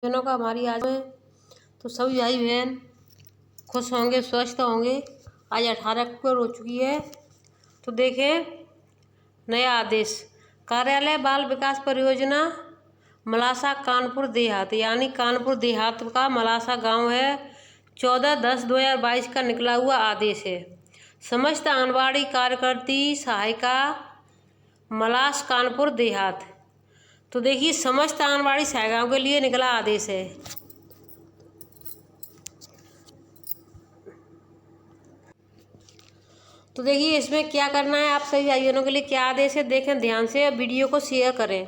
बहनों का हमारी आज में तो सभी भाई बहन खुश होंगे, स्वस्थ होंगे। आज 18 अक्टूबर हो चुकी है। तो देखें नया आदेश, कार्यालय बाल विकास परियोजना मलासा कानपुर देहात, यानी कानपुर देहात का मलासा गांव है। 14/10/2022 का निकला हुआ आदेश है। समस्त आंगनबाड़ी कार्यकर्ती सहायिका मलास कानपुर देहात। तो देखिए समस्त आंगनबाड़ी सहायिकाओं के लिए निकला आदेश है। तो देखिए इसमें क्या करना है, आप सभी भाई बहनों के लिए क्या आदेश है देखें ध्यान से, अब वीडियो को शेयर करें।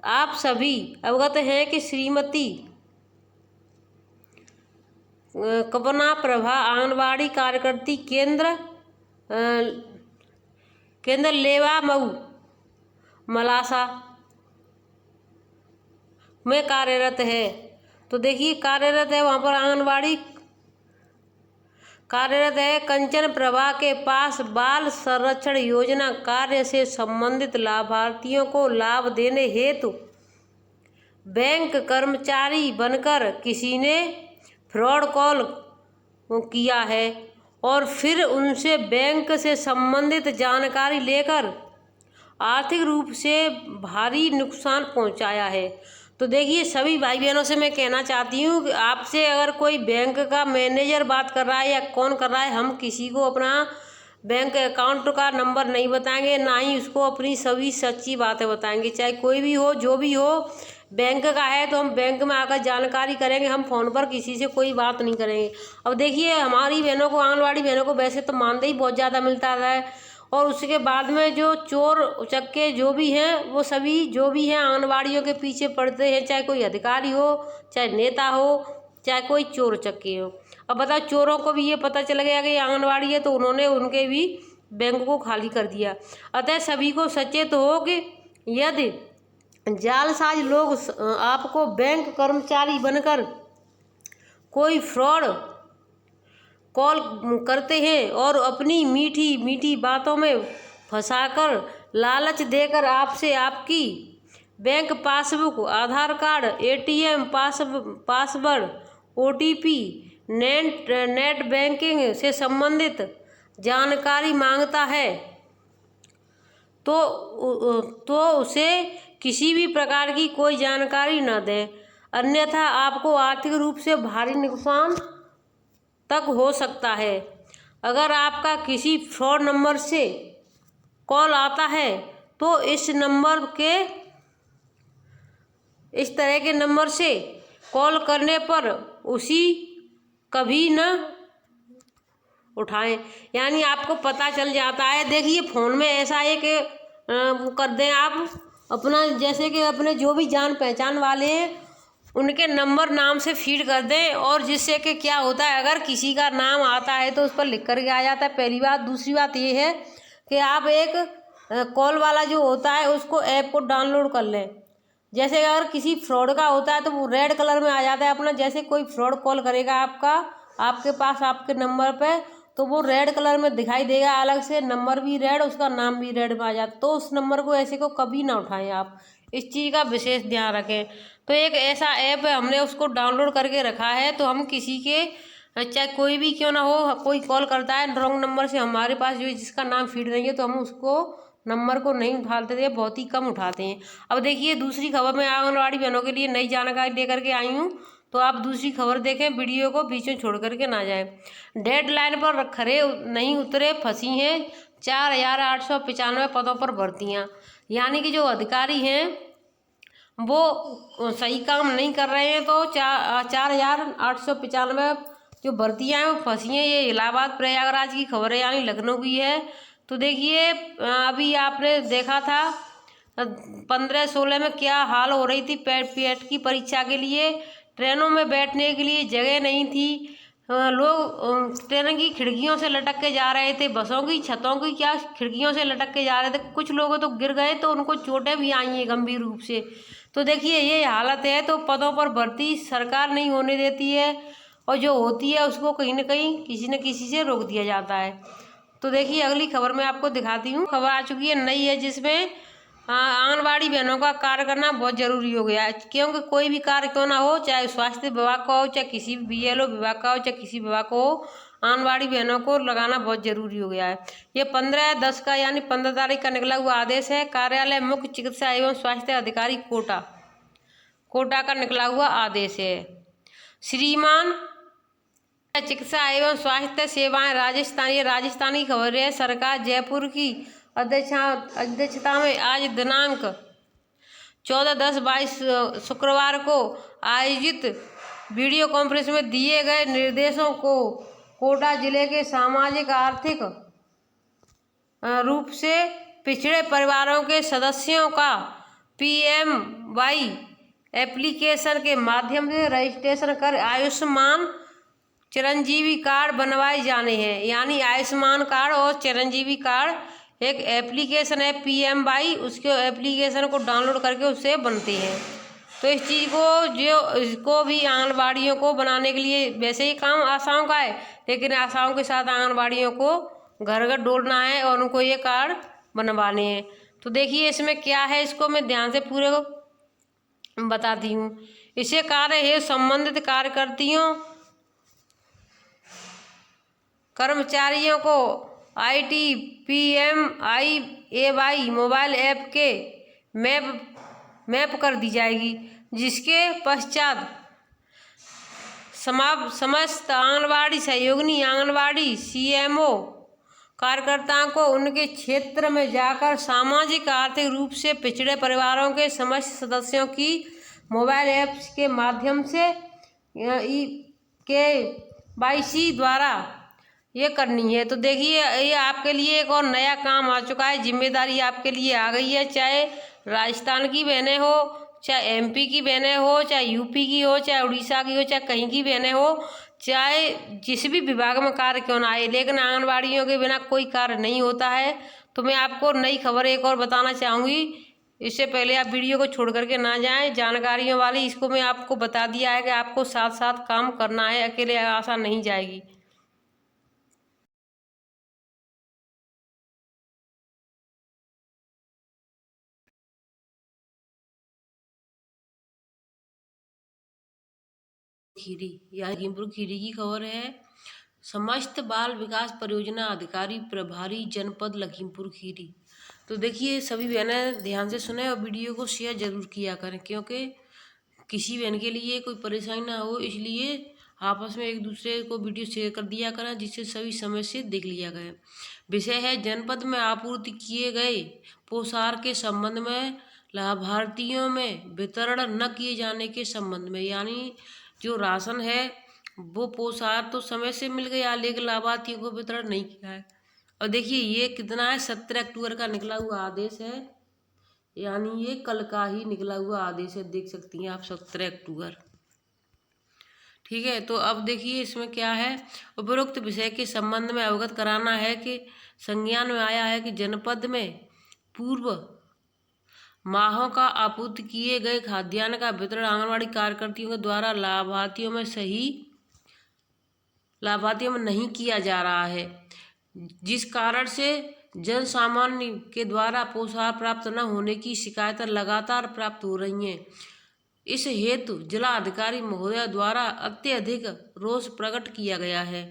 आप सभी अवगत हैं कि श्रीमती कल्पना प्रभा आंगनबाड़ी कार्यकर्ती केंद्र लेवा मऊ मलासा में कार्यरत है। तो देखिए कार्यरत है, वहाँ पर आंगनबाड़ी कार्यरत है। कंचन प्रभा के पास बाल संरक्षण योजना कार्य से संबंधित लाभार्थियों को लाभ देने हेतु बैंक कर्मचारी बनकर किसी ने फ्रॉड कॉल किया है और फिर उनसे बैंक से संबंधित जानकारी लेकर आर्थिक रूप से भारी नुकसान पहुंचाया है। तो देखिए सभी भाई बहनों से मैं कहना चाहती हूँ कि आपसे अगर कोई बैंक का मैनेजर बात कर रहा है या कौन कर रहा है, हम किसी को अपना बैंक अकाउंट का नंबर नहीं बताएंगे, ना ही उसको अपनी सभी सच्ची बातें बताएंगे। चाहे कोई भी हो, जो भी हो, बैंक का है तो हम बैंक में आकर जानकारी करेंगे, हम फ़ोन पर किसी से कोई बात नहीं करेंगे। अब देखिए हमारी बहनों को, आंगनबाड़ी बहनों को वैसे तो मानदेय बहुत ज़्यादा मिलता है, और उसके बाद में जो चोर उचक्के जो भी हैं वो सभी जो भी हैं आंगनबाड़ियों के पीछे पड़ते हैं, चाहे कोई अधिकारी हो, चाहे नेता हो, चाहे कोई चोर उचक्के हो। अब बताओ चोरों को भी ये पता चल गया कि आंगनबाड़ी है तो उन्होंने उनके भी बैंक को खाली कर दिया। अतः सभी को सचेत हो कि यदि जालसाज लोग आपको बैंक कर्मचारी बनकर कोई फ्रॉड कॉल करते हैं और अपनी मीठी मीठी बातों में फंसाकर लालच देकर आपसे आपकी bank passbook, Aadhaar card, ATM password, OTP, net banking से संबंधित जानकारी मांगता है तो उसे किसी भी प्रकार की कोई जानकारी न दें, अन्यथा आपको आर्थिक रूप से भारी नुकसान तक हो सकता है। अगर आपका किसी फ्रॉड नंबर से कॉल आता है तो इस तरह के नंबर से कॉल करने पर उसी कभी न उठाएं, यानी आपको पता चल जाता है। देखिए फ़ोन में ऐसा एक कर दें आप अपना, जैसे कि अपने जो भी जान पहचान वाले हैं उनके नंबर नाम से फीड कर दें, और जिससे कि क्या होता है अगर किसी का नाम आता है तो उस पर लिख करके आ जाता है, पहली बात। दूसरी बात ये है कि आप एक कॉल वाला जो होता है उसको ऐप को डाउनलोड कर लें। जैसे अगर किसी फ्रॉड का होता है तो वो रेड कलर में आ जाता है अपना, जैसे कोई फ्रॉड कॉल करेगा आपके पास आपके नंबर पे तो वो रेड कलर में दिखाई देगा, अलग से नंबर भी रेड, उसका नाम भी रेड में आ जाता, तो उस नंबर को ऐसे को कभी ना उठाएं आप, इस चीज़ का विशेष ध्यान रखें। तो एक ऐसा ऐप है, हमने उसको डाउनलोड करके रखा है, तो हम किसी के चाहे कोई भी क्यों ना हो, कोई कॉल करता है रॉन्ग नंबर से हमारे पास जो जिसका नाम फीड नहीं है तो हम उसको नंबर को नहीं उठाते थे, बहुत ही कम उठाते हैं। अब देखिए दूसरी खबर में आंगनबाड़ी बहनों के लिए नई जानकारी लेकर के आई हूँ, तो आप दूसरी खबर देखें, वीडियो को बीच में छोड़ करके ना जाएं। डेडलाइन पर खरे नहीं उतरे, फंसी हैं 4,895 पदों पर भर्तियाँ, यानी कि जो अधिकारी हैं वो सही काम नहीं कर रहे हैं, तो 4,895 जो भर्तियाँ हैं वो फंसी हैं। ये इलाहाबाद प्रयागराज की खबर है, यानी लखनऊ की है। तो देखिए अभी आपने देखा था 15-16 में क्या हाल हो रही थी, पेट की परीक्षा के लिए ट्रेनों में बैठने के लिए जगह नहीं थी, लोग ट्रेन की खिड़कियों से लटक के जा रहे थे, बसों की छतों की क्या खिड़कियों से लटक के जा रहे थे, कुछ लोग तो गिर गए तो उनको चोटें भी आई हैं गंभीर रूप से। तो देखिए ये हालत है, तो पदों पर भर्ती सरकार नहीं होने देती है, और जो होती है उसको कहीं ना कहीं किसी न किसी से रोक दिया जाता है। तो देखिए अगली खबर मैं आपको दिखाती हूँ, खबर आ चुकी है नई है, जिसमें आंगनबाड़ी बहनों का कार्य करना बहुत जरूरी हो गया है, क्योंकि कोई भी कार्य क्यों ना हो, चाहे स्वास्थ्य विभाग का हो, चाहे किसी भी BLO विभाग का हो, चाहे किसी विभाग को हो, आंगनबाड़ी बहनों को लगाना बहुत जरूरी हो गया है। ये 15/10 का यानी 15 तारीख का निकला हुआ आदेश है। कार्यालय मुख्य चिकित्सा एवं स्वास्थ्य अधिकारी कोटा का निकला हुआ आदेश है। श्रीमान चिकित्सा एवं स्वास्थ्य सेवाएं राजस्थान, ये राजस्थानी खबर है। सरकार जयपुर की अध्यक्षता में आज दिनांक 14/10/22 शुक्रवार को आयोजित वीडियो कॉन्फ्रेंस में दिए गए निर्देशों को कोटा जिले के सामाजिक आर्थिक रूप से पिछड़े परिवारों के सदस्यों का PMY एप्लीकेशन के माध्यम से रजिस्ट्रेशन कर आयुष्मान चिरंजीवी कार्ड बनवाए जाने हैं। यानी आयुष्मान कार्ड और चिरंजीवी कार्ड एक एप्लीकेशन है PMY, उसके एप्लीकेशन को डाउनलोड करके उससे बनते हैं। तो इस चीज़ को इसको भी आंगनबाड़ियों को बनाने के लिए, वैसे ही काम आशाओं का है, लेकिन आशाओं के साथ आंगनबाड़ियों को घर घर डोलना है और उनको ये कार्ड बनवाने हैं। तो देखिए इसमें क्या है, इसको मैं ध्यान से पूरे को बताती हूँ। इसे कार्य है संबंधित कार्यकर्तियों कर्मचारियों को ITPMI मोबाइल ऐप के मैप कर दी जाएगी, जिसके पश्चात समस्त आंगनबाड़ी सहयोगिनी आंगनबाड़ी CMO कार्यकर्ताओं को उनके क्षेत्र में जाकर सामाजिक आर्थिक रूप से पिछड़े परिवारों के समस्त सदस्यों की मोबाइल ऐप्स के माध्यम से KYC द्वारा ये करनी है। तो देखिए ये आपके लिए एक और नया काम आ चुका है, जिम्मेदारी आपके लिए आ गई है। चाहे राजस्थान की बहनें हो, चाहे MP की बहनें हो, चाहे UP की हो, चाहे उड़ीसा की हो, चाहे कहीं की बहनें हो, चाहे जिस भी विभाग में कार्य क्यों ना आए, लेकिन आंगनबाड़ियों के बिना कोई कार्य नहीं होता है। तो मैं आपको नई खबर एक और बताना चाहूँगी। इससे पहले आप वीडियो को छोड़ करके ना जाएं, जानकारियों वाली इसको मैं आपको बता दिया है कि आपको साथ साथ काम करना है, अकेले आशा नहीं जाएगी। खीरी यह लखीमपुर खीरी की खबर है। समस्त बाल विकास परियोजना अधिकारी प्रभारी जनपद लखीमपुर खीरी। तो देखिए सभी बहनें ध्यान से सुने और वीडियो को शेयर जरूर किया करें, क्योंकि किसी बहन के लिए कोई परेशानी ना हो, इसलिए आपस में एक दूसरे को वीडियो शेयर कर दिया करें, जिससे सभी समय से देख लिया गया। विषय है जनपद में आपूर्ति किए गए पोषाहार के संबंध में लाभार्थियों में वितरण न किए जाने के संबंध में। यानी जो राशन है वो पोषाहार तो समय से मिल गया, लेकिन लाभार्थियों को वितरण नहीं किया है। और देखिए ये कितना है, 17 अक्टूबर का निकला हुआ आदेश है, यानी ये कल का ही निकला हुआ आदेश है। देख सकती हैं आप 17 अक्टूबर। ठीक है, तो अब देखिए इसमें क्या है। उपरोक्त विषय के संबंध में अवगत कराना है कि संज्ञान में आया है कि जनपद में पूर्व माहों का आपूर्ति किए गए खाद्यान्न का वितरण आंगनबाड़ी कार्यकर्तियों के द्वारा लाभार्थियों में नहीं किया जा रहा है, जिस कारण से जन सामान्य के द्वारा पोषाहार प्राप्त न होने की शिकायतें लगातार प्राप्त हो रही हैं। इस हेतु जिला अधिकारी महोदय द्वारा अत्यधिक रोष प्रकट किया गया है।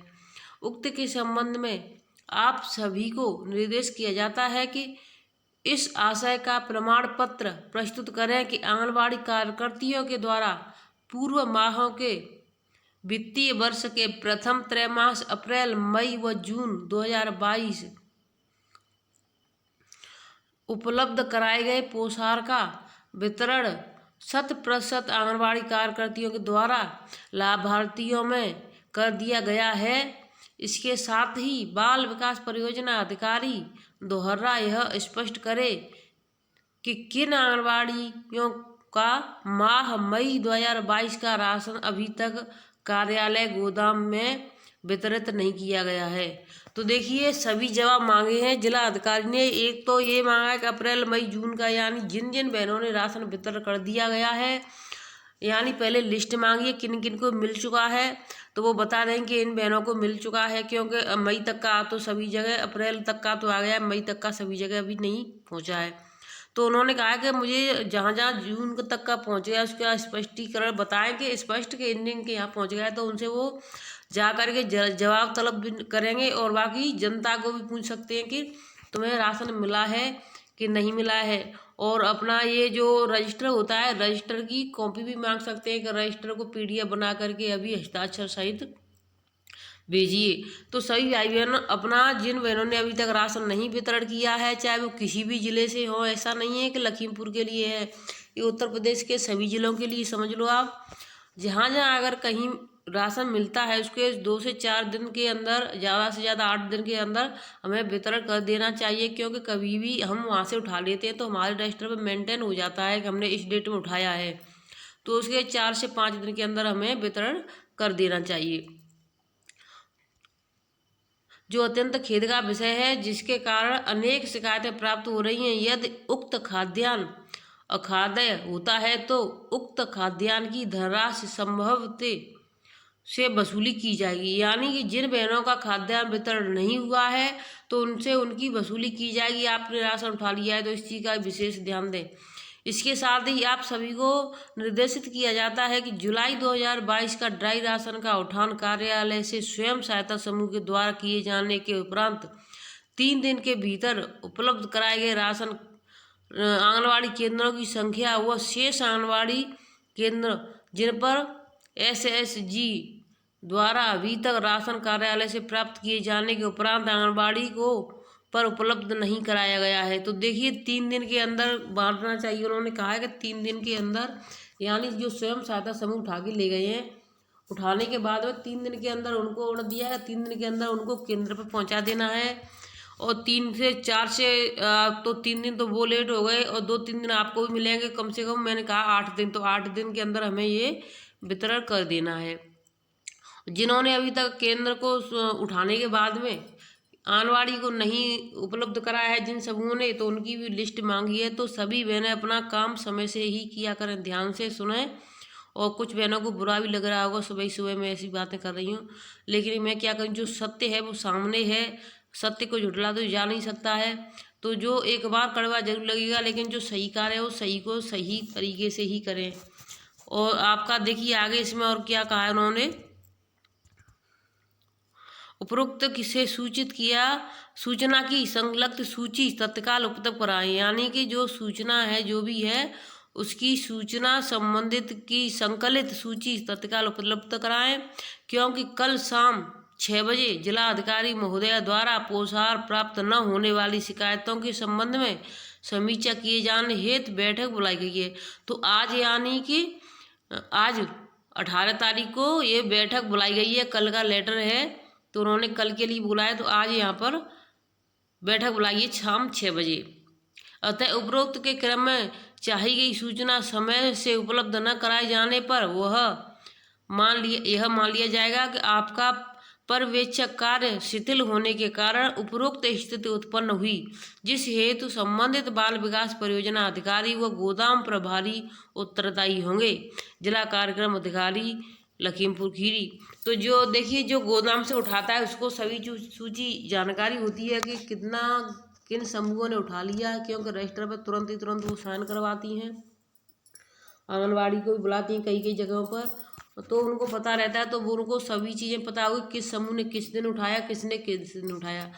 उक्त के संबंध में आप सभी को निर्देश किया जाता है कि इस आशय का प्रमाण पत्र प्रस्तुत करें कि आंगनबाड़ी कार्यकर्तियों के द्वारा पूर्व माहों के वित्तीय वर्ष के प्रथम त्रैमास अप्रैल, मई व जून 2022 उपलब्ध कराए गए पोषाहार का वितरण 100% आंगनबाड़ी कार्यकर्तियों के द्वारा लाभार्थियों में कर दिया गया है। इसके साथ ही बाल विकास परियोजना अधिकारी दोहरा यह स्पष्ट करे कि किन आंगनबाड़ियों का माह मई 2022 का राशन अभी तक कार्यालय गोदाम में वितरित नहीं किया गया है। तो देखिए सभी जवाब मांगे हैं जिला अधिकारी ने। एक तो ये मांगा है कि अप्रैल, मई, जून का, यानी जिन जिन बहनों ने राशन वितरण कर दिया गया है, यानी पहले लिस्ट मांगी है किन किन को मिल चुका है, तो वो बता दें कि इन बहनों को मिल चुका है, क्योंकि मई तक का तो सभी जगह, अप्रैल तक का तो आ गया, मई तक का सभी जगह अभी नहीं पहुंचा है। तो उन्होंने कहा कि मुझे जहाँ जहाँ जून तक का पहुँच गया उसका स्पष्टीकरण बताएं कि स्पष्ट के इंडियन के यहाँ पहुँच गया, तो उनसे वो जा कर के जवाब तलब भी करेंगे और बाकी जनता को भी पूछ सकते हैं कि तुम्हें राशन मिला है कि नहीं मिला है। और अपना ये जो रजिस्टर होता है, रजिस्टर की कॉपी भी मांग सकते हैं कि रजिस्टर को PDF बना करके अभी हस्ताक्षर सहित भेजिए। तो सभी भाई बहन अपना, जिन बहनों ने अभी तक राशन नहीं वितरण किया है, चाहे वो किसी भी ज़िले से हो, ऐसा नहीं है कि लखीमपुर के लिए है, ये उत्तर प्रदेश के सभी ज़िलों के लिए समझ लो आप। जहाँ जहाँ अगर कहीं राशन मिलता है उसके 2 से 4 दिन के अंदर, ज़्यादा से ज़्यादा 8 दिन के अंदर हमें वितरण कर देना चाहिए, क्योंकि कभी भी हम वहाँ से उठा लेते हैं तो हमारे रजिस्टर पर मेंटेन हो जाता है कि हमने इस डेट में उठाया है, तो उसके 4 से 5 दिन के अंदर हमें वितरण कर देना चाहिए। जो अत्यंत खेद का विषय है, जिसके कारण अनेक शिकायतें प्राप्त हो रही हैं। यदि उक्त खाद्यान्न अखाद्य होता है तो उक्त खाद्यान्न की धनराशि संभवतः से वसूली की जाएगी, यानी कि जिन बहनों का खाद्यान्न वितरण नहीं हुआ है तो उनसे उनकी वसूली की जाएगी। आपने राशन उठा लिया है तो इस चीज़ का विशेष ध्यान दें। इसके साथ ही आप सभी को निर्देशित किया जाता है कि जुलाई 2022 का ड्राई राशन का उठान कार्यालय से स्वयं सहायता समूह के द्वारा किए जाने के उपरांत 3 दिन के भीतर उपलब्ध कराए गए राशन आंगनवाड़ी केंद्रों की संख्या व शेष आंगनवाड़ी केंद्र जिन पर SSG द्वारा अभी तक राशन कार्यालय से प्राप्त किए जाने के उपरांत आंगनबाड़ी को पर उपलब्ध नहीं कराया गया है। तो देखिए 3 दिन के अंदर बांटना चाहिए। उन्होंने कहा है कि 3 दिन के अंदर, यानी जो स्वयं सहायता समूह उठा के ले गए हैं, उठाने के बाद में 3 दिन के अंदर उनको ऑर्डर दिया है, 3 दिन के अंदर उनको केंद्र पर पहुंचा देना है। और 3 से 4 से तो 3 दिन तो वो लेट हो गए और 2-3 दिन आपको भी मिलेंगे, कम से कम मैंने कहा 8 दिन, तो 8 दिन के अंदर हमें ये वितरण कर देना है। जिन्होंने अभी तक केंद्र को उठाने के बाद में आंगनवाड़ी को नहीं उपलब्ध कराया है जिन समूहों ने, तो उनकी भी लिस्ट मांगी है। तो सभी बहनें अपना काम समय से ही किया करें, ध्यान से सुने। और कुछ बहनों को बुरा भी लग रहा होगा, सुबह सुबह मैं ऐसी बातें कर रही हूँ, लेकिन मैं क्या करूँ, जो सत्य है वो सामने है, सत्य को झुठला तो जा नहीं सकता है। तो जो एक बार कड़वा जरूर लगेगा, लेकिन जो सही कार्य है वो सही को सही तरीके से ही करें। और आपका देखिए आगे इसमें और क्या कहा है उन्होंने, उपरोक्त से सूचित किया सूचना की संलग्न सूची तत्काल उपलब्ध कराएं, यानी कि जो सूचना है जो भी है उसकी सूचना संबंधित की संकलित सूची तत्काल उपलब्ध कराएं, क्योंकि कल शाम 6 बजे जिला अधिकारी महोदया द्वारा पोषाहार प्राप्त न होने वाली शिकायतों के संबंध में समीक्षा किए जाने हेतु बैठक बुलाई गई है। तो आज यानी कि आज 18 तारीख को ये बैठक बुलाई गई है, कल का लेटर है तो उन्होंने कल के लिए बुलाया, तो आज यहाँ पर बैठक बुलाई है शाम 6 बजे। अतः उपरोक्त के क्रम में चाही गई सूचना समय से उपलब्ध न कराए जाने पर यह मान लिया जाएगा कि आपका पर्यवेक्षक कार्य शिथिल होने के कारण उपरोक्त स्थिति उत्पन्न हुई, जिस हेतु संबंधित बाल विकास परियोजना अधिकारी व गोदाम प्रभारी उत्तरदायी होंगे। जिला कार्यक्रम अधिकारी लखीमपुर खीरी। तो जो देखिए जो गोदाम से उठाता है उसको सभी सूची जानकारी होती है कि कितना किन समूहों ने उठा लिया है, क्योंकि रजिस्टर पर तुरंत वो साइन करवाती हैं, आंगनवाड़ी को भी बुलाती हैं कई जगहों पर, तो उनको पता रहता है, तो वो उनको सभी चीज़ें पता होगी किस समूह ने किस दिन उठाया, किसने किस दिन उठाया।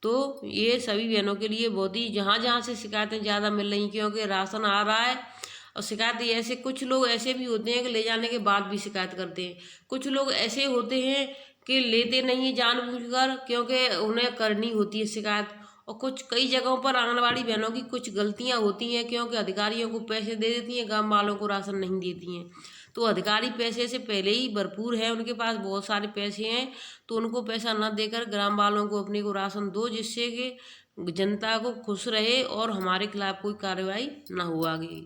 तो ये सभी बहनों के लिए बहुत ही, जहाँ जहाँ से शिकायतें ज़्यादा मिल रही, क्योंकि राशन आ रहा है और शिकायत ऐसे, कुछ लोग ऐसे भी होते हैं कि ले जाने के बाद भी शिकायत करते हैं, कुछ लोग ऐसे होते हैं कि लेते नहीं हैं जानबूझकर, क्योंकि उन्हें करनी होती है शिकायत। और कुछ कई जगहों पर आंगनवाड़ी बहनों की कुछ गलतियां होती हैं, क्योंकि अधिकारियों को पैसे दे देती हैं, गांव वालों को राशन नहीं देती हैं। तो अधिकारी पैसे से पहले ही भरपूर है, उनके पास बहुत सारे पैसे हैं, तो उनको पैसा न देकर ग्राम वालों को अपने को राशन दो, जिससे कि जनता को खुश रहे और हमारे खिलाफ कोई कार्रवाई न हो आगे।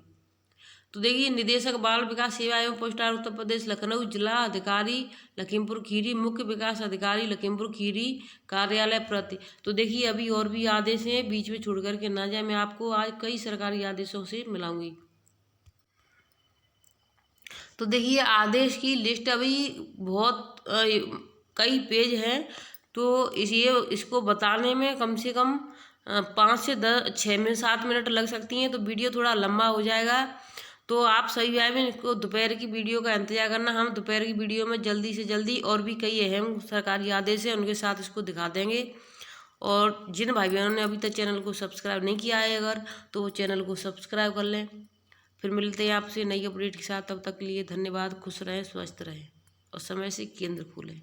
तो देखिए निदेशक बाल विकास सेवा एवं पोस्टार उत्तर प्रदेश लखनऊ, जिला अधिकारी लखीमपुर खीरी, मुख्य विकास अधिकारी लखीमपुर खीरी कार्यालय प्रति। तो देखिए अभी और भी आदेश हैं, बीच में छोड़ करके ना जाए, मैं आपको आज कई सरकारी आदेशों से मिलाऊंगी। तो देखिए आदेश की लिस्ट अभी बहुत कई पेज हैं, तो इसको बताने में कम से कम 5 से 7 मिनट लग सकती हैं, तो वीडियो थोड़ा लंबा हो जाएगा। तो आप सभी भाई बहन इसको दोपहर की वीडियो का इंतजार करना। हम दोपहर की वीडियो में जल्दी से जल्दी और भी कई अहम सरकारी आदेश हैं उनके साथ इसको दिखा देंगे। और जिन भाई बहनों ने अभी तक चैनल को सब्सक्राइब नहीं किया है अगर, तो वो चैनल को सब्सक्राइब कर लें। फिर मिलते हैं आपसे नई अपडेट के साथ। तब तक के लिए धन्यवाद। खुश रहें, स्वस्थ रहें और समय से केंद्र खोलें।